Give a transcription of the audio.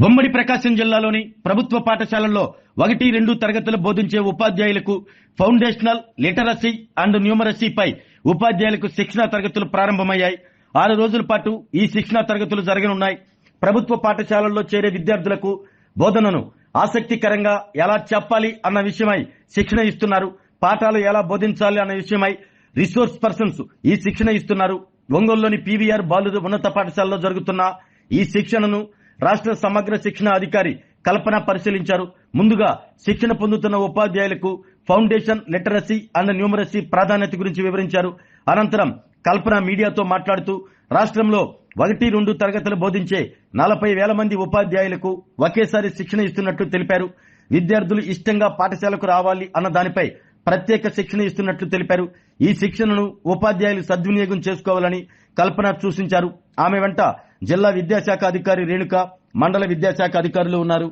ఉమ్మడి ప్రకాశం జిల్లాలోని ప్రభుత్వ పాఠశాలల్లో 1-2 తరగతులు బోధించే ఉపాధ్యాయులకు ఫౌండేషనల్ లిటరసీ అండ్ న్యూమరసీపై ఉపాధ్యాయులకు శిక్షణా తరగతులు ప్రారంభమయ్యాయి. 6 రోజుల పాటు ఈ శిక్షణా తరగతులు జరగనున్నాయి. ప్రభుత్వ పాఠశాలల్లో చేరే విద్యార్థులకు బోధనను ఆసక్తికరంగా ఎలా చెప్పాలి అన్న విషయమై శిక్షణ ఇస్తున్నారు. పాఠాలు ఎలా బోధించాలి అన్న విషయమై రిసోర్స్ పర్సన్స్ ఈ శిక్షణ ఇస్తున్నారు. ఒంగోలులోని పీవీఆర్ బాలుర ఉన్నత పాఠశాలలో జరుగుతున్న ఈ శిక్షణను రాష్ట్ర సమగ్ర శిక్షణ అధికారి కల్పన పరిశీలించారు. ముందుగా శిక్షణ పొందుతున్న ఉపాధ్యాయులకు ఫౌండేషన్ లిటరసీ అండ్ న్యూమరసీ ప్రాధాన్యత గురించి వివరించారు. అనంతరం కల్పన మీడియాతో మాట్లాడుతూ రాష్ట్రంలో 1-2 తరగతులు బోధించే 40,000 మంది ఉపాధ్యాయులకు ఒకేసారి శిక్షణ ఇస్తున్నట్లు తెలిపారు. విద్యార్థులు ఇష్టంగా పాఠశాలకు రావాలి అన్న దానిపై ప్రత్యేక శిక్షణ ఇస్తున్నట్లు తెలిపారు. ఈ శిక్షణను ఉపాధ్యాయులు సద్వినియోగం చేసుకోవాలని కల్పన సూచించారు. ఆమె వెంట జిల్లా విద్యాశాఖ అధికారి రేణుక, మండల విద్యాశాఖ అధికారులు ఉన్నారు.